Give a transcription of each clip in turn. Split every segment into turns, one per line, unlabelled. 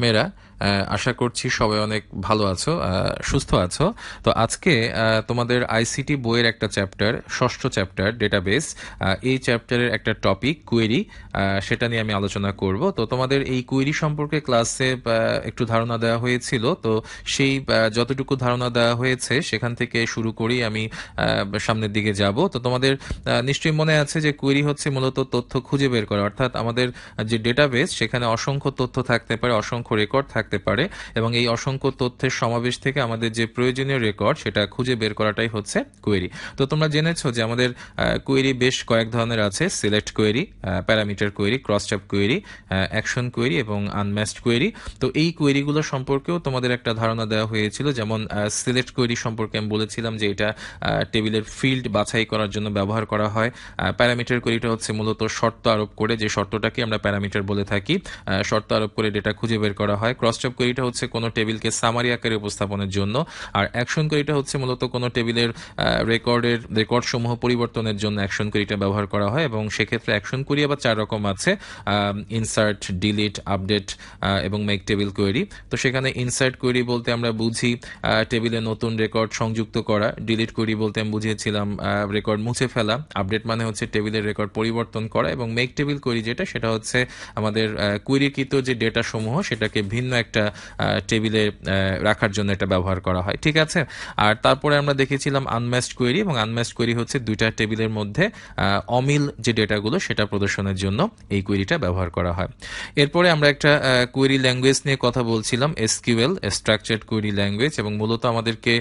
মেয়েরা আশা করছি সবাই অনেক ভালো আছো, সুস্থ আছো। তো আজকে তোমাদের আইসিটি বইয়ের একটা চ্যাপ্টার, ষষ্ঠ চ্যাপ্টার ডেটাবেস, এই চ্যাপ্টারের একটা টপিক কুয়েরি, সেটা নিয়ে আমি আলোচনা করব। তো তোমাদের এই কুয়েরি সম্পর্কে ক্লাসে একটু ধারণা দেওয়া হয়েছিল, তো সেই যতটুকু ধারণা দেওয়া হয়েছে সেখান থেকে শুরু করেই আমি সামনের দিকে যাব। তো তোমাদের নিশ্চয়ই মনে আছে যে কুয়েরি হচ্ছে মূলত তথ্য খুঁজে বের করা, অর্থাৎ আমাদের যে ডেটাবেস সেখানে অসংখ্য তথ্য থাকতে পারে, অসংখ্য রেকর্ড থাকতে পারে, এবং এই অসংখ্য তথ্যের সমাবেশ থেকে আমাদের যে প্রয়োজনীয় রেকর্ড সেটা খুঁজে বের করাটাই হচ্ছে কোয়েরি। তো তোমরা জেনেছো যে আমাদের কোয়েরি বেশ কয়েক ধরনের আছে: select query, parameter query, cross চাপ কোয়েরি, অ্যাকশন কোয়েরি এবং আনম্যাচড কোয়েরি। তো এই কোয়েরিগুলো সম্পর্কেও তোমাদের একটা ধারণা দেওয়া হয়েছিল। যেমন সিলেক্ট কোয়েরি সম্পর্কে আমি বলেছিলাম যে এটা টেবিলের ফিল্ড বাছাই করার জন্য ব্যবহার করা হয়। প্যারামিটার কোয়েরিটা হচ্ছে মূলত শর্ত আরোপ করে, যে শর্তটাকে আমরা প্যারামিটার বলে থাকি, শর্ত আরোপ করে ডেটা খুঁজে বের করা হয়। ক্রস চেক কোয়েরিটা হচ্ছে কোনো টেবিলকে সামারি আকারে উপস্থাপনের জন্য। আর অ্যাকশন কোয়েরিটা হচ্ছে মূলত কোনো টেবিলের রেকর্ড সমূহ পরিবর্তনের জন্য অ্যাকশন কোয়েরিটা ব্যবহার করা হয়। এবং সেক্ষেত্রে অ্যাকশন কোয়েরি আবার 4 রকম আছে: ইনসার্ট, ডিলিট, আপডেট এবং মেক টেবিল কোয়েরি। তো সেখানে ইনসার্ট কোয়েরি বলতে আমরা বুঝি টেবিলে নতুন রেকর্ড সংযুক্ত করা। ডিলিট কোয়েরি বলতে আমি বুঝিয়েছিলাম রেকর্ড মুছে ফেলা। আপডেট মানে হচ্ছে টেবিলের রেকর্ড পরিবর্তন করা। এবং মেক টেবিল কোয়েরি সেটা হচ্ছে আমাদের কুয়েরিকৃত যে ডেটা সমূহ সেটাকে ভিন্ন একটা টেবিলে রাখার জন্য এটা ব্যবহার করা হয়। ঠিক আছে। আর তারপরে আমরা দেখেছিলাম আনম্যাচড কোয়েরি, এবং আনম্যাচড কোয়েরি হচ্ছে দুইটা টেবিলের মধ্যে অমিল যে ডেটাগুলো সেটা প্রদর্শনের জন্য এই কোয়েরিটা ব্যবহার করা হয়। এরপরে আমরা একটা কোয়েরি ল্যাঙ্গুয়েজ নিয়ে কথা বলছিলাম, এসকিউএল, স্ট্রাকচার্ড কোয়েরি ল্যাঙ্গুয়েজ, এবং মূলত আমাদেরকে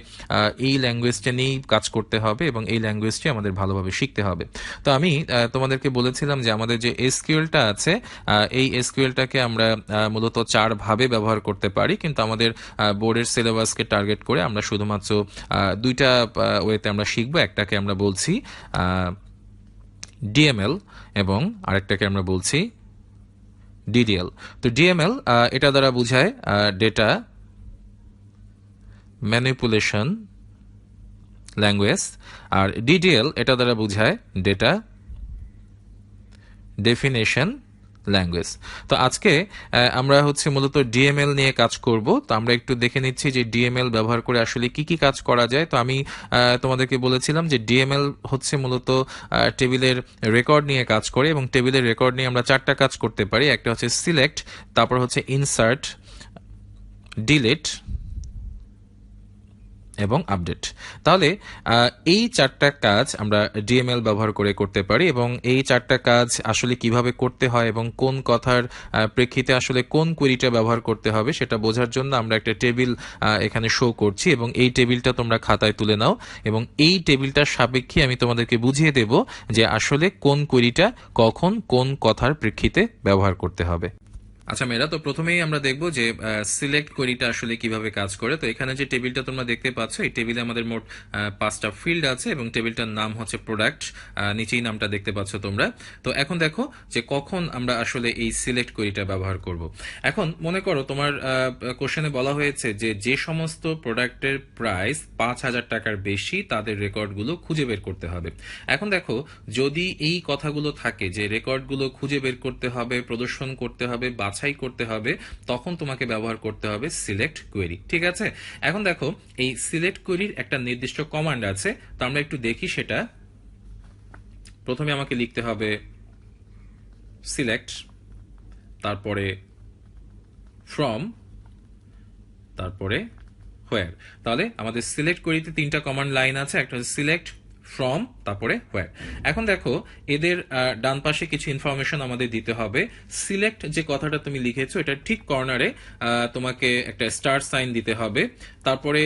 এই ল্যাঙ্গুয়েজটা নিয়েই কাজ করতে হবে এবং এই ল্যাঙ্গুয়েজটি আমাদের ভালোভাবে শিখতে হবে। তো আমি তোমাদেরকে বলেছিলাম যে আমাদের যে এসকিউএলটা আছে, এই এসকিউএলটাকে আমরা মূলত 4 ভাবে ব্যবহার করতে পারি, কিন্তু আমাদের বোর্ডের সিলেবাসকে টার্গেট করে আমরা শুধুমাত্র দুইটা ওয়েতে আমরা শিখবো। একটাকে আমরা বলছি ডিএমএল এবং আরেকটাকে আমরা বলছি ডিডিএল। তো ডিএমএল এটা দ্বারা বোঝায় ডেটা ম্যানিপুলেশন ল্যাঙ্গুয়েজ, আর ডিডিএল এটা দ্বারা বোঝায় ডেটা ডেফিনেশন ল্যাঙ্গুয়েজ। তো আজকে আমরা হচ্ছে মূলত ডিএমএল নিয়ে কাজ করব। তো আমরা একটু দেখে নিচ্ছি যে ডিএমএল ব্যবহার করে আসলে কি কি কাজ করা যায়। তো আমি তোমাদেরকে বলেছিলাম যে ডিএমএল হচ্ছে মূলত টেবিলের রেকর্ড নিয়ে কাজ করে, এবং টেবিলের রেকর্ড নিয়ে আমরা 4টা কাজ করতে পারি। একটা হচ্ছে সিলেক্ট, তারপর হচ্ছে ইনসার্ট, ডিলিট এবং আপডেট। তাহলে এই 4টা কাজ আমরা ডিএমএল ব্যবহার করে করতে পারি, এবং এই 4টা কাজ আসলে কিভাবে করতে হয় এবং কোন কথার প্রেক্ষিতে আসলে কোন কোয়েরিটা ব্যবহার করতে হবে সেটা বোঝার জন্য আমরা একটা টেবিল এখানে শো করছি, এবং এই টেবিলটা তোমরা খাতায় তুলে নাও, এবং এই টেবিলটার সাপেক্ষে আমি তোমাদেরকে বুঝিয়ে দেব যে আসলে কোন কোয়েরিটা কখন কোন কথার প্রেক্ষিতে ব্যবহার করতে হবে। আচ্ছা মেয়েরা, তো প্রথমেই আমরা দেখবো যে সিলেক্ট কোয়েরিটা আসলে কিভাবে কাজ করে। তো এখানে যে টেবিলটা তোমরা দেখতে পাচ্ছ, এই টেবিলে আমাদের মোট 5টা ফিল্ড আছে, এবং টেবিলটার নাম হচ্ছে প্রোডাক্ট, নিচেই নামটা দেখতে পাচ্ছ তোমরা। তো এখন দেখো যে কখন আমরা আসলে এই সিলেক্ট কোয়েরিটা ব্যবহার করব। এখন মনে করো তোমার কোশ্চেনে বলা হয়েছে যে যে সমস্ত প্রোডাক্টের প্রাইস 5,000 টাকার বেশি তাদের রেকর্ডগুলো খুঁজে বের করতে হবে। এখন দেখো, যদি এই কথাগুলো থাকে যে রেকর্ডগুলো খুঁজে বের করতে হবে, প্রদর্শন করতে হবে, বাছাই করতে হবে, তখন তোমাকে ব্যবহার করতে হবে সিলেক্ট কোয়েরি। ঠিক আছে। এখন দেখো, এই সিলেক্ট কোয়েরির একটা নির্দিষ্ট কমান্ড আছে, তো আমরা একটু দেখি সেটা। প্রথমে আমাকে লিখতে হবে সিলেক্ট, তারপরে ফ্রম, তারপরে হোয়ার। তাহলে আমাদের সিলেক্ট কোয়েরিতে 3টা কমান্ড লাইন আছে, একটা হচ্ছে সিলেক্ট, ফ্রম, তারপরে হোয়ার। এখন দেখো, এদের ডান পাশে কিছু ইনফরমেশন আমাদের দিতে হবে। সিলেক্ট যে কথাটা তুমি লিখেছো এটা ঠিক কর্নারে তোমাকে একটা স্টার সাইন দিতে হবে। তারপরে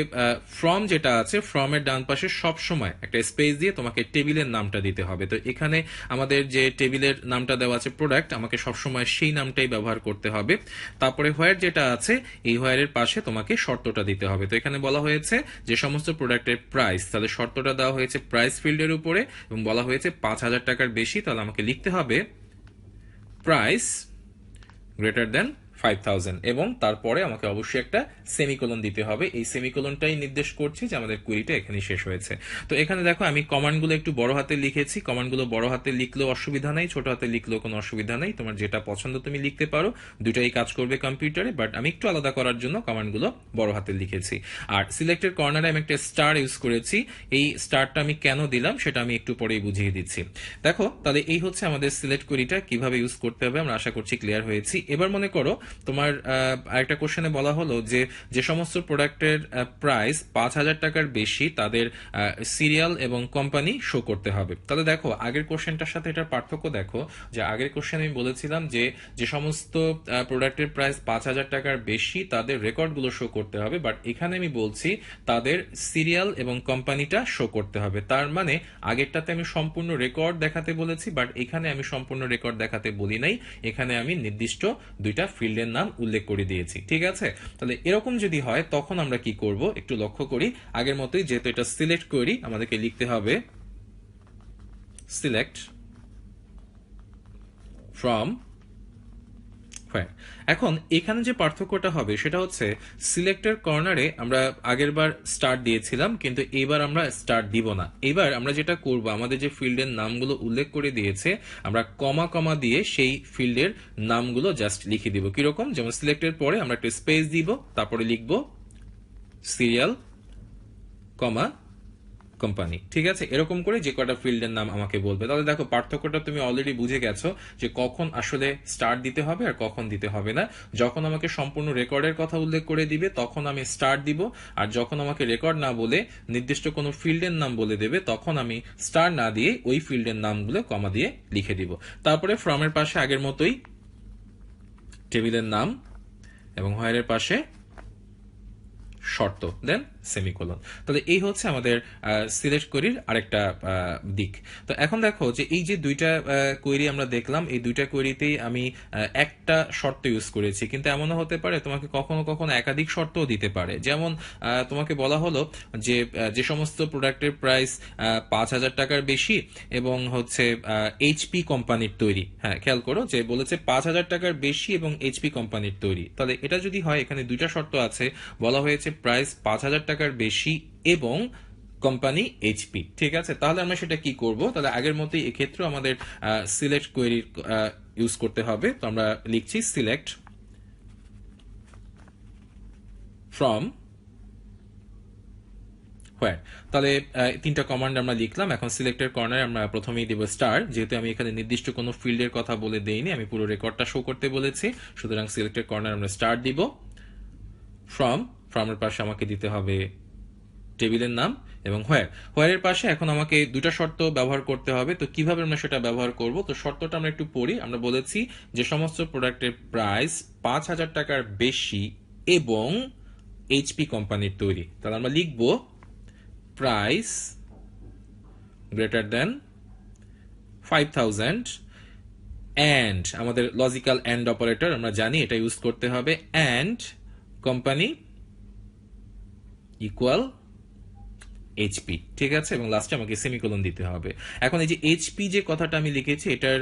ফ্রম যেটা আছে, ফ্রমের ডান পাশে সব সময় একটা স্পেস দিয়ে তোমাকে টেবিলের নামটা দিতে হবে। তো এখানে আমাদের যে টেবিলের নামটা দেওয়া আছে প্রোডাক্ট, আমাকে সবসময় সেই নামটাই ব্যবহার করতে হবে। তারপরে হোয়ার যেটা আছে, এই হোয়ারের পাশে তোমাকে শর্তটা দিতে হবে। তো এখানে বলা হয়েছে যে সমস্ত প্রোডাক্টের প্রাইস, তাহলে শর্তটা দেওয়া হয়েছে প্রাইস ফিল্ডের উপরে, এবং বলা হয়েছে 5,000 টাকার বেশি, তাহলে আমাকে লিখতে হবে প্রাইস গ্রেটার দেন 5000 এবং তারপরে আমাকে অবশ্যই একটা সেমিকোলন দিতে হবে। এই সেমিকোলনটাই নির্দেশ করছে যে আমাদের কুইরিটা এখানে শেষ হয়েছে। তো এখানে দেখো আমি কমান্ডগুলো একটু বড় হাতে লিখেছি। কমান্ডগুলো বড় হাতে লিখলেও অসুবিধা নাই, ছোট হাতে লিখলেও কোনো অসুবিধা নাই, তোমার যেটা পছন্দ তুমি লিখতে পারো, দুটাই কাজ করবে কম্পিউটারে। বাট আমি একটু আলাদা করার জন্য কমান্ডগুলো বড় হাতে লিখেছি। আর সিলেক্টের কর্নারে আমি একটা স্টার ইউজ করেছি। এই স্টারটা আমি কেন দিলাম সেটা আমি একটু পরেই বুঝিয়ে দিচ্ছি। দেখো তাহলে এই হচ্ছে আমাদের সিলেক্ট কুইরিটা কিভাবে ইউজ করতে হবে, আমরা আশা করছি ক্লিয়ার হয়েছি। এবার মনে করো তোমার আরেকটা কোশ্চেনে বলা হলো যে যে সমস্ত প্রোডাক্টের প্রাইস 5,000 টাকার বেশি তাদের সিরিয়াল এবং কোম্পানি শো করতে হবে। তাহলে দেখো আগের কোশ্চেনটার সাথে এটার পার্থক্য দেখো, যে আগের কোশ্চেন আমি বলেছিলাম যে যে সমস্ত প্রোডাক্টের প্রাইস 5,000 টাকার বেশি তাদের রেকর্ডগুলো শো করতে হবে, বাট এখানে আমি বলছি তাদের সিরিয়াল এবং কোম্পানিটা শো করতে হবে। তার মানে আগেরটাতে আমি সম্পূর্ণ রেকর্ড দেখাতে বলেছি, বাট এখানে আমি সম্পূর্ণ রেকর্ড দেখাতে বলি নাই, এখানে আমি নির্দিষ্ট দুইটা ফিল্ডের নাম উল্লেখ করে দিয়েছি। ঠিক আছে, তাহলে এরকম যদি হয় তখন আমরা কি করব একটু লক্ষ্য করি। আগের মতোই যেহেতু এটা সিলেক্ট করি, আমাদেরকে লিখতে হবে সিলেক্ট ফ্রম হ্যাঁ। এখন এখানে যে পার্থক্যটা হবে সেটা হচ্ছে সিলেক্টের কর্নারে আমরা আগের বার স্টার্ট দিয়েছিলাম, কিন্তু এবার আমরা স্টার্ট দিব না। এবার আমরা যেটা করব, আমাদের যে ফিল্ডের নামগুলো উল্লেখ করে দিয়েছে আমরা কমা কমা দিয়ে সেই ফিল্ডের নামগুলো জাস্ট লিখে দিব। কিরকম, যেমন সিলেক্টের পরে আমরা একটা স্পেস দিব, তারপরে লিখব সিরিয়াল কমা কোম্পানি। ঠিক আছে, এরকম করে যে কটা ফিল্ডের নাম আমাকে বলবে। তাহলে দেখো পার্থক্যটা তুমি অলরেডি বুঝে গেছো যে কখন আসলে স্টার্ট দিতে হবে আর কখন দিতে হবে না। যখন আমাকে সম্পূর্ণ রেকর্ডের কথা উল্লেখ করে দিবে তখন আমি স্টার্ট দিব, আর যখন আমাকে রেকর্ড না বলে নির্দিষ্ট কোনো ফিল্ডের নাম বলে দেবে তখন আমি স্টার না দিয়ে ওই ফিল্ডের নামগুলো কমা দিয়ে লিখে দিব। তারপরে ফ্রমের পাশে আগের মতোই টেবিলের নাম এবং হোয়ারের পাশে শর্ত, দেন সেমিকোলন। তাহলে এই হচ্ছে আমাদের সিলেক্ট কোয়েরির আরেকটা দিক। তো এখন দেখো যে এই যে দুইটা কোয়েরি আমরা দেখলাম, এই দুইটা কোয়েরিতেই আমি একটা শর্ত ইউজ করেছি, কিন্তু এমনও হতে পারে তোমাকে কখনো কখনো একাধিক শর্তও দিতে পারে। যেমন তোমাকে বলা হলো যে যে সমস্ত প্রোডাক্টের প্রাইস 5,000 টাকার বেশি এবং হচ্ছে এইচপি কোম্পানির তৈরি। হ্যাঁ, খেয়াল করো যে বলেছে 5,000 টাকার বেশি এবং এইচপি কোম্পানির তৈরি। তাহলে এটা যদি হয়, এখানে দুইটা শর্ত আছে, বলা হয়েছে প্রাইস 5,000 টাকার বেশি এবং কোম্পানি এইচপি। ঠিক আছে, তাহলে আমরা সেটা কি করব, তাহলে আগের মতোই এক্ষেত্রে আমাদের সিলেক্ট কোয়েরি ইউজ করতে হবে। তো আমরা লিখছি সিলেক্ট ফ্রম হোয়ার। তাহলে তিনটা কমান্ড আমরা লিখলাম। এখন সিলেক্টের কর্নারে আমরা প্রথমেই দেব স্টার, যেহেতু আমি এখানে নির্দিষ্ট কোনো ফিল্ডের কথা বলে দেইনি, আমি পুরো রেকর্ডটা শো করতে বলেছি, সুতরাং সিলেক্টের কর্নারে আমরা স্টার দিব। ফ্রমের পাশে আমাকে দিতে হবে টেবিলের নাম এবং হোয়ারের পাশে এখন আমাকে দুটা শর্ত ব্যবহার করতে হবে। তো কিভাবে আমরা সেটা ব্যবহার করব, তো শর্তটা আমরা একটু পড়ি। আমরা বলেছি যে সমস্ত প্রোডাক্টের প্রাইস 5,000 টাকার বেশি এবং এইচপি কোম্পানির তৈরি। তাহলে আমরা লিখব প্রাইস গ্রেটার দেন 5,000 অ্যান্ড আমাদের লজিক্যাল অ্যান্ড অপারেটর আমরা জানি এটা ইউজ করতে হবে, অ্যান্ড কোম্পানি ইকুয়াল এইচপি। ঠিক আছে, এবং লাস্টে আমাকে সেমিকোলন দিতে হবে। এখন এই যে এইচপি যে কথাটা আমি লিখেছি, এটার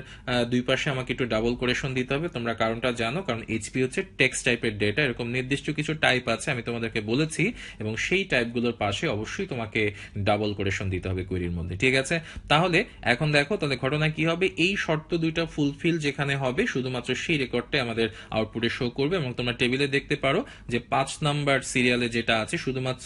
দুই পাশে আমাকে একটু ডাবল কোটেশন দিতে হবে। তোমরা কারণটা জানো, কারণ এইচপি হচ্ছে টেক্সট টাইপের ডেটা, এরকম নির্দিষ্ট কিছু টাইপ আছে আমি তোমাদেরকে বলেছি, এবং সেই টাইপগুলোর পাশে অবশ্যই তোমাকে ডাবল কোটেশন দিতে হবে কোয়েরির মধ্যে। ঠিক আছে, তাহলে এখন দেখো তাহলে ঘটনা কি হবে, এই শর্ত দুইটা ফুলফিল যেখানে হবে শুধুমাত্র সেই রেকর্ডটা আমাদের আউটপুটে শো করবে, এবং তোমরা টেবিলে দেখতে পারো যে 5 নাম্বার সিরিয়ালে যেটা আছে শুধুমাত্র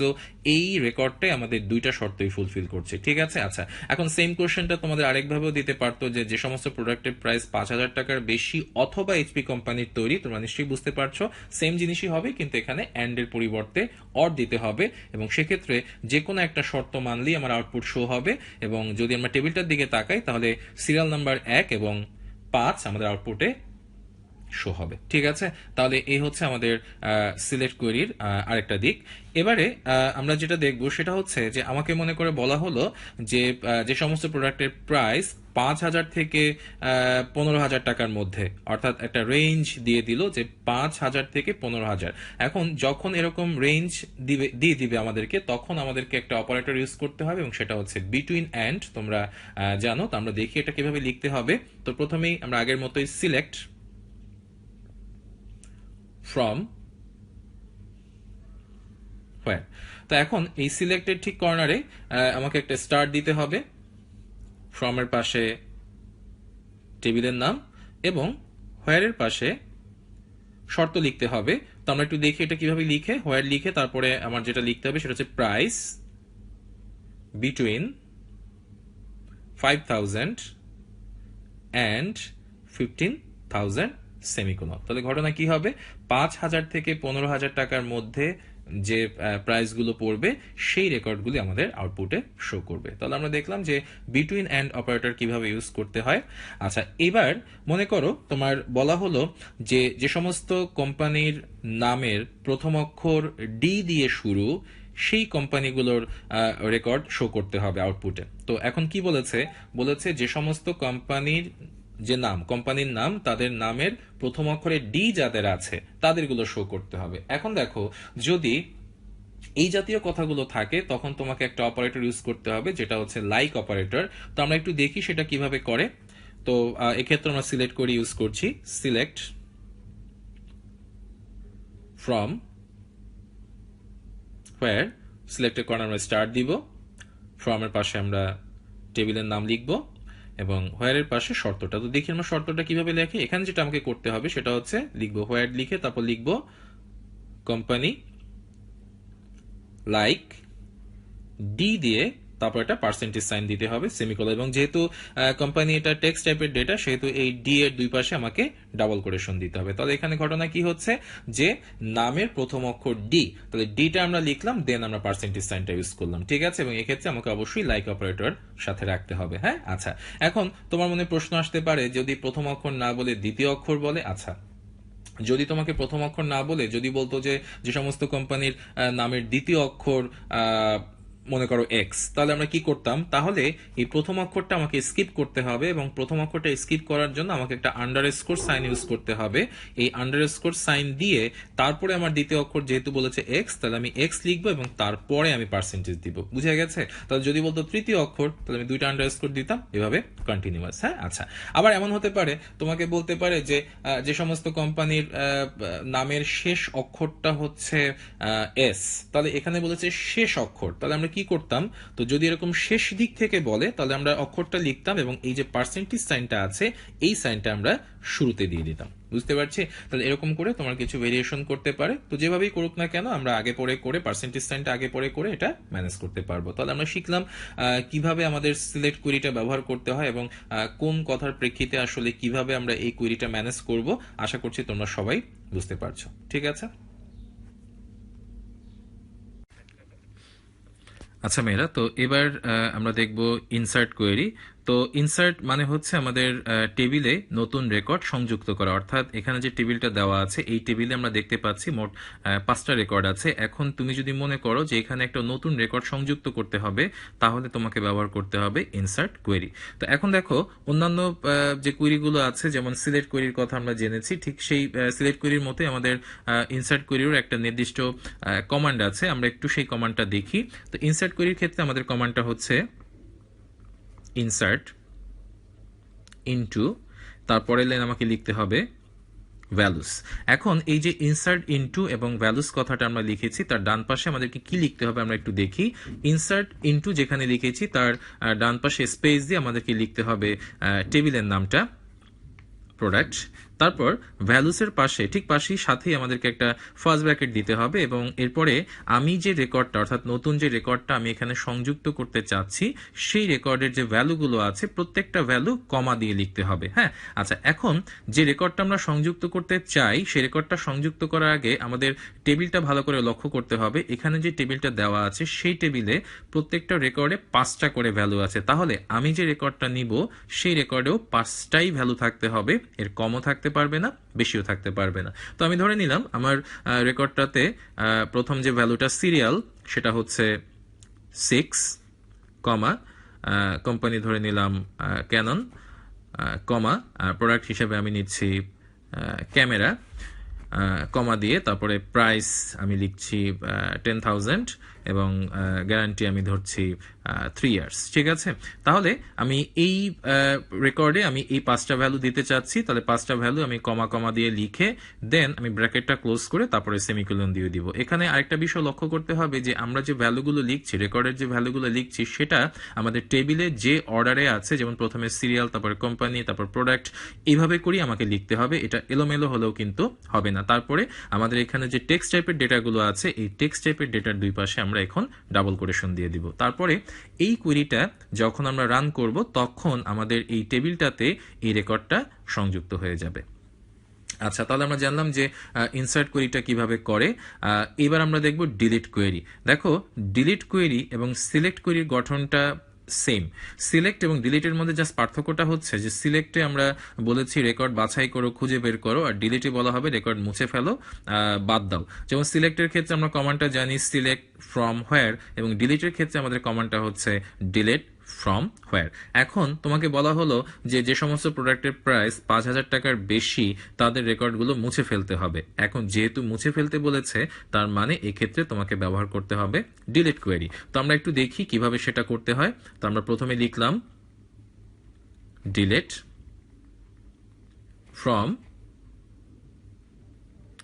এই রেকর্ডটাই আমাদের দুইটা শর্তই ফুলফিল করছে। ঠিক আছে, আচ্ছা এখন সেম কোশ্চেনটা তোমাদের আরেকভাবেও দিতে পারতো, যে যে সমস্ত প্রোডাক্টের প্রাইস 5,000 টাকার বেশি অথবা এইচপি কোম্পানির তৈরি। তোমরা নিশ্চয়ই বুঝতে পারছো সেম জিনিসই হবে, কিন্তু এখানে অ্যান্ড এর পরিবর্তে অর দিতে হবে, এবং সেক্ষেত্রে যে কোনো একটা শর্ত মানলেই আমার আউটপুট শো হবে। এবং যদি আমরা টেবিলটার দিকে তাকাই তাহলে সিরিয়াল নাম্বার 1 এবং 5 আমাদের আউটপুটে শো হবে। ঠিক আছে, তাহলে এই হচ্ছে আমাদের সিলেক্ট কোয়েরির আরেকটা দিক। এবারে আমরা যেটা দেখব সেটা হচ্ছে যে আমাকে মনে করে বলা হলো যে যে সমস্ত প্রোডাক্টের প্রাইস 5,000 থেকে 15,000 টাকার মধ্যে, অর্থাৎ একটা রেঞ্জ দিয়ে দিল যে 5,000 থেকে 15,000। এখন যখন এরকম রেঞ্জ দিয়ে দিবে আমাদেরকে, তখন আমাদেরকে একটা অপারেটর ইউজ করতে হবে, এবং সেটা হচ্ছে বিটুইন অ্যান্ড। তোমরা জানো, তো আমরা দেখি এটা কিভাবে লিখতে হবে। তো প্রথমেই আমরা আগের মতোই সিলেক্ট ফ্রম হোয়ার। তো এখন এই সিলেক্টের ঠিক কর্নারে আমাকে একটা স্টার দিতে হবে, ফ্রমের পাশে টেবিলের নাম এবং হোয়ারের পাশে শর্ত লিখতে হবে। তো আমরা একটু দেখি এটা কিভাবে লিখে। হোয়ার লিখে তারপরে আমার যেটা লিখতে হবে সেটা হচ্ছে প্রাইস বিটুইন 5,000 অ্যান্ড 15,000 সেমিকোলন। তাহলে ঘটনা কি হবে, 5,000 থেকে 15,000 টাকার মধ্যে যে প্রাইসগুলো পড়বে সেই রেকর্ডগুলি আমাদের আউটপুটে শো করবে। তাহলে আমরা দেখলাম যে বিটুইন অ্যান্ড অপারেটর কিভাবে ইউজ করতে হয়। আচ্ছা, এবার মনে করো তোমার বলা হলো যে যে সমস্ত কোম্পানির নামের প্রথম অক্ষর ডি দিয়ে শুরু সেই কোম্পানিগুলোর রেকর্ড শো করতে হবে আউটপুটে। তো এখন কি বলেছে, বলেছে যে সমস্ত কোম্পানির যে নাম, কোম্পানির নাম, তাদের নামের প্রথম অক্ষরে ডি যাদের আছে তাদেরগুলো শো করতে হবে। এখন দেখো, যদি এই জাতীয় কথাগুলো থাকে তখন তোমাকে একটা অপারেটর ইউজ করতে হবে যেটা হচ্ছে লাইক অপারেটর। তো আমরা একটু দেখি সেটা কিভাবে করে। তো এক্ষেত্রে আমরা সিলেক্ট করে ইউজ করছি সিলেক্ট ফ্রম হোয়ার, সিলেক্টের কর্নার আমরা স্টার দিব, ফ্রমের পাশে আমরা টেবিলের নাম লিখব এবং হোয়ারের পাশে শর্তটা। তো দেখি আমরা শর্তটা কিভাবে লেখি। এখানে যেটা আমাকে করতে হবে সেটা হচ্ছে লিখবো হোয়ার লিখে তারপর লিখবো কোম্পানি লাইক ডি দিয়ে তারপর একটা পার্সেন্টেজ সাইন দিতে হবে, সেমিকোলন। এবং যেহেতু কোম্পানি এটা টেক্সট টাইপের ডেটা সেহেতু এই ডি এর দুই পাশে আমাকে ডাবল কোটেশন দিতে হবে। তাহলে এখানে ঘটনা কি হচ্ছে যে নামের প্রথম অক্ষর ডি, তাহলে ডিটা আমরা লিখলাম, দেন আমরা পার্সেন্টেজ সাইনটা ইউজ করলাম, ঠিক আছে। এবং এক্ষেত্রে আমাকে অবশ্যই লাইক অপারেটর সাথে রাখতে হবে। হ্যাঁ, আচ্ছা, এখন তোমার মনে প্রশ্ন আসতে পারে যদি প্রথম অক্ষর না বলে দ্বিতীয় অক্ষর বলে। আচ্ছা, যদি তোমাকে প্রথম অক্ষর না বলে যদি বলতো যে যে সমস্ত কোম্পানির নামের দ্বিতীয় অক্ষর মনে করো এক্স, তাহলে আমরা কি করতাম, তাহলে এই প্রথম অক্ষরটা আমাকে স্কিপ করতে হবে এবং প্রথম অক্ষরটা স্কিপ করার জন্য আমাকে একটা আন্ডারস্কোর সাইন ইউজ করতে হবে। এই আন্ডারস্কোর সাইন দিয়ে তারপরে আমার দ্বিতীয় অক্ষর যেহেতু বলেছে এক্স, তাহলে আমি এক্স লিখবো এবং তারপরে আমি পার্সেন্টেজ দিব। বুঝে গেছে? তাহলে যদি বলতো তৃতীয় অক্ষর, তাহলে আমি দুইটা আন্ডারস্কোর দিতাম, এভাবে কন্টিনিউয়াস। হ্যাঁ, আচ্ছা। আবার এমন হতে পারে তোমাকে বলতে পারে যে যে সমস্ত কোম্পানির নামের শেষ অক্ষরটা হচ্ছে এস, তাহলে এখানে বলেছে শেষ অক্ষর, তাহলে আমরা কি করতাম, তো যদি এরকম শেষ দিক থেকে বলে তাহলে আমরা অক্ষরটা লিখতাম এবং এই যে পার্সেন্টেজ সাইনটা আছে এই সাইনটা আমরা শুরুতে দিয়ে দিতাম। বুঝতে পারছি? তাহলে এরকম করে তোমার কিছু ভেরিয়েশন করতে পারে। তো যেভাবেই করুক না কেন আমরা আগে পরে করে পার্সেন্টেজ সাইনটা আগে পরে করে এটা ম্যানেজ করতে পারবো। তাহলে আমরা শিখলাম কিভাবে আমাদের সিলেক্ট কুইরিটা ব্যবহার করতে হয় এবং কোন কথার প্রেক্ষিতে আসলে কিভাবে আমরা এই কুইরিটা ম্যানেজ করব। আশা করছি তোমরা সবাই বুঝতে পারছো। ঠিক আছে? আচ্ছা মেয়েরা, তো এবার আমরা দেখব ইনসার্ট কোয়েরি। তো ইনসার্ট মানে হচ্ছে আমাদের টেবিলে নতুন রেকর্ড সংযুক্ত করা, অর্থাৎ এখানে যে টেবিলটা দেওয়া আছে এই টেবিলে আমরা দেখতে পাচ্ছি মোট 5টা রেকর্ড আছে। এখন তুমি যদি মনে করো যে এখানে একটা নতুন রেকর্ড সংযুক্ত করতে হবে তাহলে তোমাকে ব্যবহার করতে হবে ইনসার্ট কোয়েরি। তো এখন দেখো অন্যান্য যে কোয়েরিগুলো আছে যেমন সিলেক্ট কোয়েরির কথা আমরা জেনেছি, ঠিক সেই সিলেক্ট কোয়েরির মতোই আমাদের ইনসার্ট কোয়েরিরও একটা নির্দিষ্ট কমান্ড আছে। আমরা একটু সেই কমান্ডটা দেখি। তো ইনসার্ট কোয়েরির ক্ষেত্রে আমাদের কমান্ডটা হচ্ছে ইনসার্ট ইনটু, তারপরে লাইন আমাকে লিখতে হবে ভ্যালুস। এখন এই যে ইনসার্ট ইনটু এবং ভ্যালুস কথাটা আমরা লিখেছি তার ডান পাশে আমাদেরকে কি লিখতে হবে আমরা একটু দেখি। ইনসার্ট ইনটু যেখানে লিখেছি তার ডান পাশে স্পেস দিয়ে আমাদেরকে লিখতে হবে টেবিলের নামটা প্রোডাক্ট, তারপর ভ্যালুসের পাশে ঠিক পাশেই সাথেই আমাদেরকে একটা ফার্স্ট ব্র্যাকেট দিতে হবে এবং এরপরে আমি যে রেকর্ডটা অর্থাৎ নতুন যে রেকর্ডটা আমি এখানে সংযুক্ত করতে চাচ্ছি সেই রেকর্ডের যে ভ্যালুগুলো আছে প্রত্যেকটা ভ্যালু কমা দিয়ে লিখতে হবে। হ্যাঁ, আচ্ছা, এখন যে রেকর্ডটা আমরা সংযুক্ত করতে চাই সেই রেকর্ডটা সংযুক্ত করার আগে আমাদের টেবিলটা ভালো করে লক্ষ্য করতে হবে। এখানে যে টেবিলটা দেওয়া আছে সেই টেবিলে প্রত্যেকটা রেকর্ডে 5টা করে ভ্যালু আছে, তাহলে আমি যে রেকর্ডটা নিব সেই রেকর্ডেও 5টাই ভ্যালু থাকতে হবে, এর কমও থাকতে পারবে না বেশিও থাকতে পারবে না। তো আমি ধরে নিলাম আমার রেকর্ডটাতে প্রথম যে ভ্যালুটা সিরিয়াল সেটা হচ্ছে 6, কমা কোম্পানি ধরে নিলাম ক্যানন, কমা প্রোডাক্ট হিসেবে আমি নিচ্ছি ক্যামেরা, কমা দিয়ে তারপরে প্রাইস আমি লিখছি 10,000 এবং গ্যারান্টি আমি ধরছি 3 ইয়ার্স। ঠিক আছে, তাহলে আমি এই রেকর্ডে আমি এই 5টা ভ্যালু দিতে চাচ্ছি, তাহলে 5টা ভ্যালু আমি কমা কমা দিয়ে লিখে দেন আমি ব্র্যাকেটটা ক্লোজ করে তারপরে সেমিকোলন দিয়ে দিব। এখানে আরেকটা বিষয় লক্ষ্য করতে হবে যে আমরা যে ভ্যালুগুলো লিখছি, রেকর্ডের যে ভ্যালুগুলো লিখছি, সেটা আমাদের টেবিলে যে অর্ডারে আছে, যেমন প্রথমে সিরিয়াল, তারপরে কোম্পানি, তারপর প্রোডাক্ট, এইভাবে করেই আমাকে লিখতে হবে। এটা এলোমেলো হলেও কিন্তু হবে না। তারপরে আমাদের এখানে যে টেক্সট টাইপের ডেটাগুলো আছে, এই টেক্সট টাইপের ডেটার দুই পাশে আমরা এখন ডাবল কোটেশন দিয়ে দিব। তারপরে এই কোয়েরিটা যখন আমরা রান করব তখন আমাদের এই টেবিলটাতে এই রেকর্ডটা সংযুক্ত হয়ে যাবে। আচ্ছা, তাহলে আমরা জানলাম যে ইনসার্ট কোয়েরিটা কিভাবে করে। এবার আমরা দেখব ডিলিট কোয়েরি। দেখো, ডিলিট কোয়েরি এবং সিলেক্ট কোয়েরির গঠনটা সেম। সিলেক্ট এবং ডিলিটের মধ্যে জাস্ট পার্থক্যটা হচ্ছে যে সিলেক্টে আমরা বলেছি রেকর্ড বাছাই করো, খুঁজে বের করো, আর ডিলিটে বলা হবে রেকর্ড মুছে ফেলো, বাদ দাও। যেমন সিলেক্টের ক্ষেত্রে আমরা কমান্ডটা জানি সিলেক্ট ফ্রম হোয়ার, এবং ডিলিটের ক্ষেত্রে আমাদের কমান্ডটা হচ্ছে ডিলিট ফ্রম হোয়ার। এখন তোমাকে বলা হলো যে যে সমস্ত প্রোডাক্টের প্রাইস 5,000 টাকার বেশি তাদের রেকর্ডগুলো মুছে ফেলতে হবে। এখন যেহেতু মুছে ফেলতে বলেছে, তার মানে এক্ষেত্রে তোমাকে ব্যবহার করতে হবে ডিলিট কোয়েরি। তো আমরা একটু দেখি কিভাবে সেটা করতে হয়। তো আমরা প্রথমে লিখলাম ডিলিট ফ্রম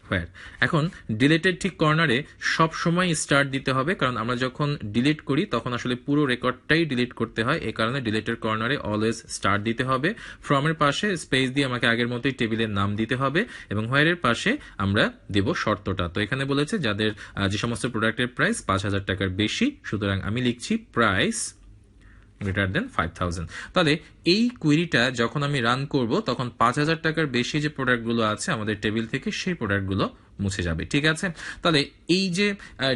হোয়ার। এখন ডিলিটের ঠিক কর্নারে সব সময় স্টার্ট দিতে হবে, কারণ আমরা যখন ডিলিট করি তখন আসলে পুরো রেকর্ডটাই ডিলিট করতে হয়। এই কারণে ডিলিটের কর্নারে অলওয়েজ স্টার্ট দিতে হবে। ফ্রমের পাশে স্পেস দিয়ে আমাকে আগের মতোই টেবিলের নাম দিতে হবে, এবং হোয়ারের পাশে আমরা দেব শর্তটা। তো এখানে বলেছে যাদের যে সমস্ত প্রোডাক্টের প্রাইস 5,000 টাকার বেশি, সুতরাং আমি লিখছি প্রাইস গ্রেটার দেন 5,000। তাহলে এই কোয়েরিটা যখন আমি রান করব তখন 5,000 টাকার বেশি যে প্রোডাক্টগুলো আছে আমাদের টেবিল থেকে, সেই প্রোডাক্টগুলো মুছে যাবে। ঠিক আছে, তাহলে এই যে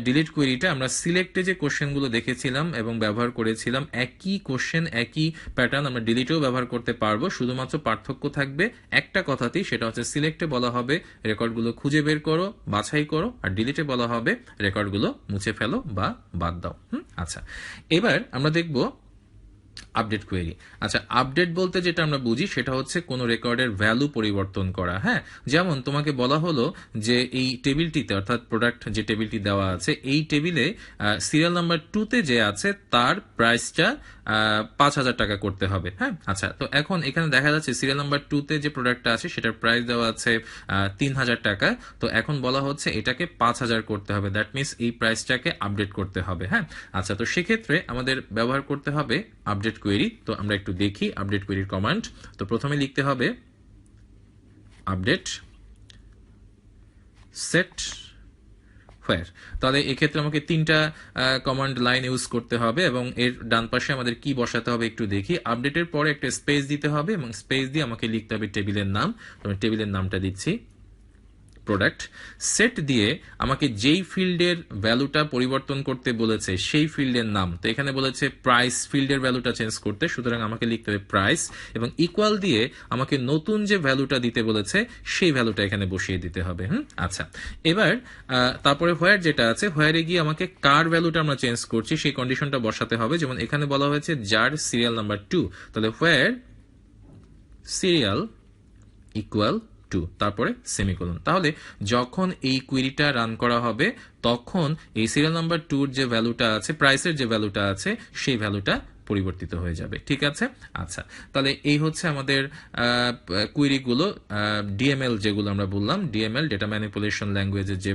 ডিলিট কোয়েরিটা আমরা সিলেক্টে যে কোশ্চেনগুলো দেখেছিলাম এবং ব্যবহার করেছিলাম, একই কোশ্চেন একই প্যাটার্ন আমরা ডিলিটেও ব্যবহার করতে পারবো। শুধুমাত্র পার্থক্য থাকবে একটা কথাতেই, সেটা হচ্ছে সিলেক্টে বলা হবে রেকর্ডগুলো খুঁজে বের করো, বাছাই করো, আর ডিলিটে বলা হবে রেকর্ডগুলো মুছে ফেলো বা বাদ দাও। আচ্ছা, এবার আমরা দেখব আপডেট কোয়েরি। আচ্ছা, আপডেট বলতে যেটা আমরা বুঝি সেটা হচ্ছে কোনো রেকর্ডের ভ্যালু পরিবর্তন করা। হ্যাঁ, যেমন তোমাকে বলা হলো যে এই টেবিলটিতে, অর্থাৎ প্রোডাক্ট যে টেবিলটি দেওয়া আছে, এই টেবিলে সিরিয়াল নাম্বার 2তে যে আছে তার প্রাইসটা 5,000 টাকা করতে হবে। হ্যাঁ, আচ্ছা, তো এখন এখানে দেখা যাচ্ছে সিরিয়াল নাম্বার 2তে যে প্রোডাক্টটা আছে সেটার প্রাইস দেওয়া আছে 3,000 টাকা। তো এখন বলা হচ্ছে এটাকে 5,000 করতে হবে, দ্যাট মিনস এই প্রাইসটাকে আপডেট করতে হবে। হ্যাঁ, আচ্ছা, তো সেক্ষেত্রে আমাদের ব্যবহার করতে হবে আপডেট কোয়েরি। তো আমরা একটু দেখি আপডেট কোয়েরির কমান্ড। তো প্রথমে লিখতে হবে আপডেট সেট হোয়ার। তাহলে এক্ষেত্রে আমাকে 3টা কমান্ড লাইন ইউজ করতে হবে, এবং এর ডান পাশে আমাদের কি বসাতে হবে একটু দেখি। আপডেটের পরে একটা স্পেস দিতে হবে, এবং স্পেস দিয়ে আমাকে লিখতে হবে টেবিলের নাম। তো আমি টেবিলের নামটা দিচ্ছি প্রোডাক্ট। সেট দিয়ে আমাকে যেই ফিল্ডের ভ্যালুটা পরিবর্তন করতে বলেছে সেই ফিল্ডের নাম। তো এখানে বলেছে প্রাইস ফিল্ডের ভ্যালুটা চেঞ্জ করতে, সুতরাং আমাকে লিখতে হবে প্রাইস, এবং ইকুয়াল দিয়ে আমাকে নতুন যে ভ্যালুটা দিতে বলেছে সেই ভ্যালুটা এখানে বসিয়ে দিতে হবে। আচ্ছা, এবার তারপরে হোয়ার যেটা আছে, হোয়ারে গিয়ে আমাকে কার ভ্যালুটা আমরা চেঞ্জ করছি সেই কন্ডিশনটা বসাতে হবে। যেমন এখানে বলা হয়েছে যার সিরিয়াল নাম্বার 2, তাহলে হোয়ার সিরিয়াল ইকুয়াল 2, তারপরে সেমিকোলন। তাহলে যখন এই কোয়েরিটা রান করা হবে তখন এই সিরিয়াল নাম্বার 2 যে ভ্যালুটা আছে, প্রাইসের যে ভ্যালুটা আছে, সেই ভ্যালুটা পরিবর্তিত হয়ে যাবে। ঠিক আছে, আচ্ছা, তাহলে এই হচ্ছে আমাদের কোয়েরিগুলো। ডিএমএল যেগুলো আমরা বললাম, ডিএমএল ডেটা ম্যানিপুলেশন ল্যাঙ্গুয়েজের যে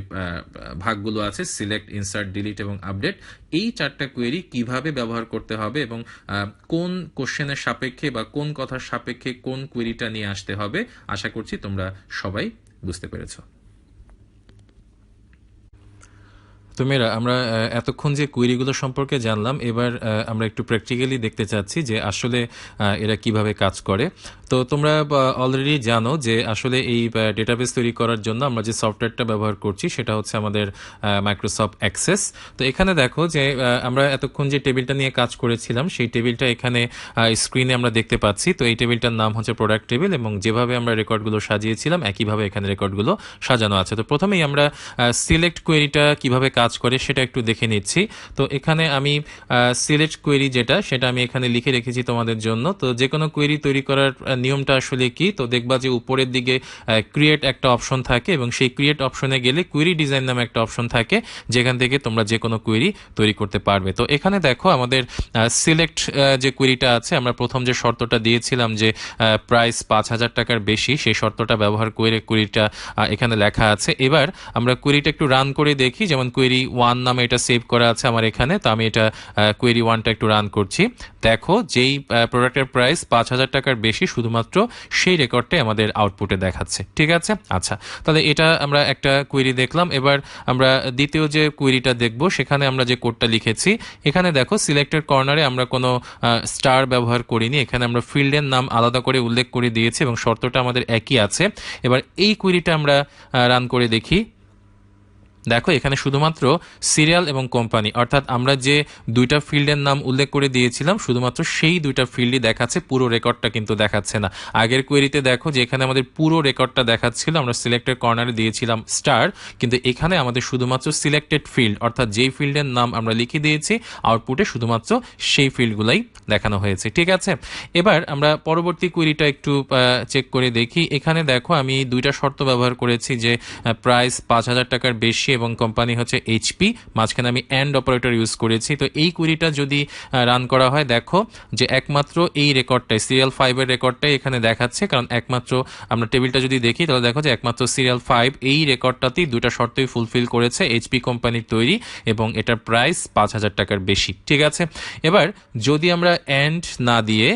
ভাগগুলো আছে, সিলেক্ট, ইনসার্ট, ডিলিট এবং আপডেট, এই 4টা কোয়েরি কিভাবে ব্যবহার করতে হবে এবং কোন কোশ্চেনের সাপেক্ষে বা কোন কথার সাপেক্ষে কোন কোয়েরিটা নিয়ে আসতে হবে, আশা করছি তোমরা সবাই বুঝতে পেরেছো। তো মেয়েরা, আমরা এতক্ষণ যে কোয়েরিগুলো সম্পর্কে জানলাম, এবার আমরা একটু প্র্যাকটিক্যালি দেখতে চাচ্ছি যে আসলে এরা কিভাবে কাজ করে। তো তোমরা অলরেডি জানো যে আসলে এই ডেটাবেস তৈরি করার জন্য আমরা যে সফটওয়্যারটা ব্যবহার করছি সেটা হচ্ছে আমাদের মাইক্রোসফট অ্যাক্সেস। তো এখানে দেখো যে আমরা এতক্ষণ যে টেবিলটা নিয়ে কাজ করেছিলাম সেই টেবিলটা এখানে স্ক্রিনে আমরা দেখতে পাচ্ছি। তো এই টেবিলটার নাম হচ্ছে প্রোডাক্ট টেবিল, এবং যেভাবে আমরা রেকর্ডগুলো সাজিয়েছিলাম একইভাবে এখানে রেকর্ডগুলো সাজানো আছে। তো প্রথমেই আমরা সিলেক্ট কোয়েরিটা কিভাবে কাজ কাজ করে সেটা একটু দেখে নিচ্ছি। তো এখানে আমি সিলেক্ট কোয়েরি যেটা সেটা আমি এখানে লিখে রেখেছি তোমাদের জন্য। তো যে কোনো কোয়েরি তৈরি করার নিয়মটা আসলে কি, তো দেখবা যে উপরের দিকে ক্রিয়েট একটা অপশন থাকে এবং সেই ক্রিয়েট অপশনে গেলে কোয়েরি ডিজাইন নামে একটা অপশন থাকে যেখান থেকে তোমরা যে কোনো কোয়েরি তৈরি করতে পারবে। তো এখানে দেখো আমাদের সিলেক্ট যে কোয়েরিটা আছে, আমরা প্রথম যে শর্তটা দিয়েছিলাম যে প্রাইস 5,000 টাকার বেশি, সেই শর্তটা ব্যবহার করে কোয়েরিটা এখানে লেখা আছে। এবার আমরা কোয়েরিটা একটু রান করে দেখি, যেমন কোয়েরি 1 নামে এটা সেভ করা আছে আমার এখানে। তো আমি এটা কোয়েরি 1টা একটু রান করছি। দেখো যেই প্রোডাক্টের প্রাইস 5,000 টাকার বেশি শুধুমাত্র সেই রেকর্ডটাই আমাদের আউটপুটে দেখাচ্ছে। ঠিক আছে, আচ্ছা, তাহলে এটা আমরা একটা কোয়েরি দেখলাম। এবার আমরা দ্বিতীয় যে কোয়েরিটা দেখব, সেখানে আমরা যে কোডটা লিখেছি, এখানে দেখো সিলেক্টেড কর্নারে আমরা কোনো স্টার ব্যবহার করিনি, এখানে আমরা ফিল্ডের নাম আলাদা করে উল্লেখ করে দিয়েছি এবং শর্তটা আমাদের একই আছে। এবার এই কোয়েরিটা আমরা রান করে দেখি। দেখো এখানে শুধুমাত্র সিরিয়াল এবং কোম্পানি, অর্থাৎ আমরা যে দুইটা ফিল্ডের নাম উল্লেখ করে দিয়েছিলাম শুধুমাত্র সেই দুইটা ফিল্ডই দেখাচ্ছে, পুরো রেকর্ডটা কিন্তু দেখাচ্ছে না। আগের কোয়েরিতে দেখো যে এখানে আমাদের পুরো রেকর্ডটা দেখাচ্ছিল, আমরা সিলেক্টেড কর্নারে দিয়েছিলাম স্টার, কিন্তু এখানে আমাদের শুধুমাত্র সিলেক্টেড ফিল্ড অর্থাৎ যেই ফিল্ডের নাম আমরা লিখে দিয়েছি আউটপুটে শুধুমাত্র সেই ফিল্ডগুলাই দেখানো হয়েছে। ঠিক আছে, এবার আমরা পরবর্তী কোয়েরিটা একটু চেক করে দেখি। এখানে দেখো আমি দুইটা শর্ত ব্যবহার করেছি যে প্রাইস 5,000 টাকার বেশি এবং কোম্পানি হচ্ছে এইচপি, মাঝখানে আমি অ্যান্ড অপারেটর ইউজ করেছি। তো এই কোয়েরিটা যদি রান করা হয়, দেখো যে একমাত্র এই রেকর্ডটাই সিরিয়াল 5 এর রেকর্ডটাই এখানে দেখাচ্ছে, কারণ একমাত্র আমরা টেবিলটা যদি দেখি তাহলে দেখো যে একমাত্র সিরিয়াল 5 এই রেকর্ডটাতেই দুটা শর্তই ফুলফিল করেছে, এইচপি কোম্পানির তৈরি এবং এটার প্রাইস 5,000 টাকার বেশি। ঠিক আছে, এবার যদি আমরা অ্যান্ড না দিয়ে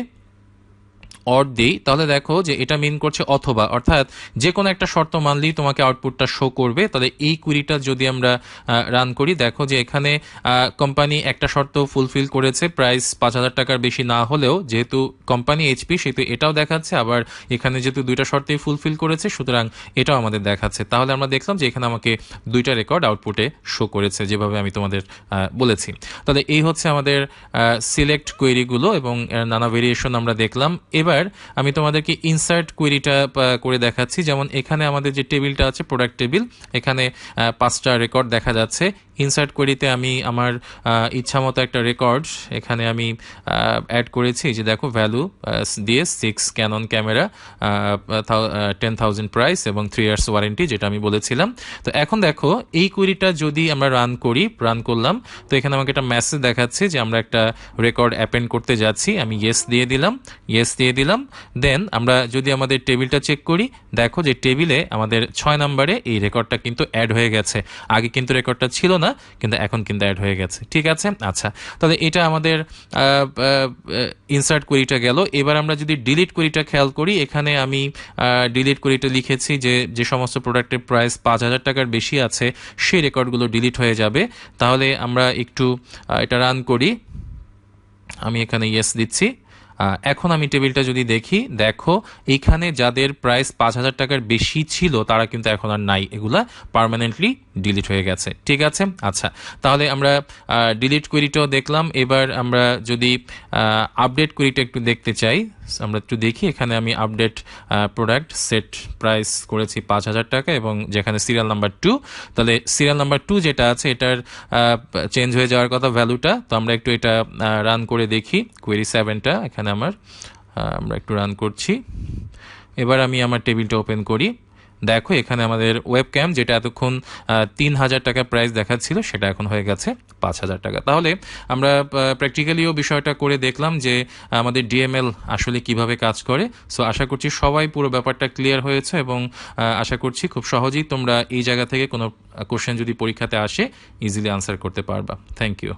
অর দিই তাহলে দেখো যে এটা মিন করছে অথবা, অর্থাৎ যে কোনো একটা শর্ত মানলেই তোমাকে আউটপুটটা শো করবে। তাহলে এই কুইরিটা যদি আমরা রান করি, দেখো যে এখানে কোম্পানি একটা শর্ত ফুলফিল করেছে, প্রাইস 5,000 টাকার বেশি না হলেও যেহেতু কোম্পানি এইচপি সেহেতু এটাও দেখাচ্ছে, আবার এখানে যেহেতু দুইটা শর্তেই ফুলফিল করেছে সুতরাং এটাও আমাদের দেখাচ্ছে। তাহলে আমরা দেখলাম যে এখানে আমাকে দুইটা রেকর্ড আউটপুটে শো করেছে যেভাবে আমি তোমাদের বলেছি। তাহলে এই হচ্ছে আমাদের সিলেক্ট কোয়েরিগুলো এবং নানা ভেরিয়েশন আমরা দেখলাম। এবার আমি তোমাদেরকে ইনসার্ট কোয়েরিটা করে দেখাচ্ছি। যেমন এখানে আমাদের যে টেবিলটা আছে প্রোডাক্ট টেবিল, এখানে 5টা রেকর্ড দেখা যাচ্ছে। ইনসার্ট কোয়েরিতে আমি আমার ইচ্ছা মতো একটা রেকর্ড এখানে আমি অ্যাড করেছি, যে দেখো ভ্যালু দিয়ে 6 ক্যানন ক্যামেরা, 10,000 প্রাইস এবং 3 ইয়ার্স ওয়ারেন্টি, যেটা আমি বলেছিলাম। তো এখন দেখো এই কোয়েরিটা যদি আমরা রান করলাম, তো এখানে আমাকে একটা মেসেজ দেখাচ্ছে যে আমরা একটা রেকর্ড অ্যাপেন্ড করতে যাচ্ছি। আমি ইয়েস দিয়ে দিলাম। দেন আমরা যদি আমাদের টেবিলটা চেক করি, দেখো যে টেবিলে আমাদের 6 নম্বরে এই রেকর্ডটা কিন্তু অ্যাড হয়ে গেছে। আগে কিন্তু রেকর্ডটা ছিল না, কিন্তু এখন কিন্তু অ্যাড হয়ে গেছে। ঠিক আছে, আচ্ছা, তাহলে এটা আমাদের ইনসার্ট কোয়েরিটা গেল। এবার আমরা যদি ডিলিট কোয়েরিটা খেয়াল করি, এখানে আমি ডিলিট কোয়েরিটা লিখেছি যে সমস্ত প্রোডাক্টের প্রাইস 5,000 টাকার বেশি আছে সেই রেকর্ডগুলো ডিলিট হয়ে যাবে। তাহলে আমরা একটু এটা রান করি। আমি এখানে ইয়েস দিচ্ছি। এখন আমি টেবিলটা যদি দেখি, দেখো এখানে যাদের প্রাইস 5,000 টাকার বেশি ছিল তারা কিন্তু এখন আর নাই, এগুলা পার্মানেন্টলি ডিলিট হয়ে গেছে। ঠিক আছে, আচ্ছা, তাহলে আমরা ডিলিট কোয়েরিটাও দেখলাম। এবার আমরা যদি আপডেট কোয়েরিটা একটু দেখতে চাই, আমরা একটু দেখি। এখানে আমি আপডেট প্রোডাক্ট সেট প্রাইস করেছি 5,000 টাকা এবং যেখানে সিরিয়াল নাম্বার 2, তাহলে সিরিয়াল নাম্বার 2 যেটা আছে এটার চেঞ্জ হয়ে যাওয়ার কথা ভ্যালুটা। তো আমরা একটু এটা রান করে দেখি। কোয়েরি 7টা এখানে আমরা একটু রান করছি। এবার আমি আমার টেবিলটা ওপেন করি। দেখো এখানে আমাদের ওয়েবক্যাম যেটা এতক্ষণ 3,000 টাকা প্রাইস দেখাচ্ছিল সেটা এখন হয়ে গেছে 5,000 টাকা। তাহলে আমরা প্র্যাকটিক্যালিও বিষয়টা করে দেখলাম যে আমাদের ডিএমএল আসলে কিভাবে কাজ করে। সো আশা করছি সবাই পুরো ব্যাপারটা ক্লিয়ার হয়েছে এবং আশা করছি খুব সহজেই তোমরা এই জায়গা থেকে কোনো কোশ্চেন যদি পরীক্ষাতে আসে ইজিলি আনসার করতে পারবা। Thank you.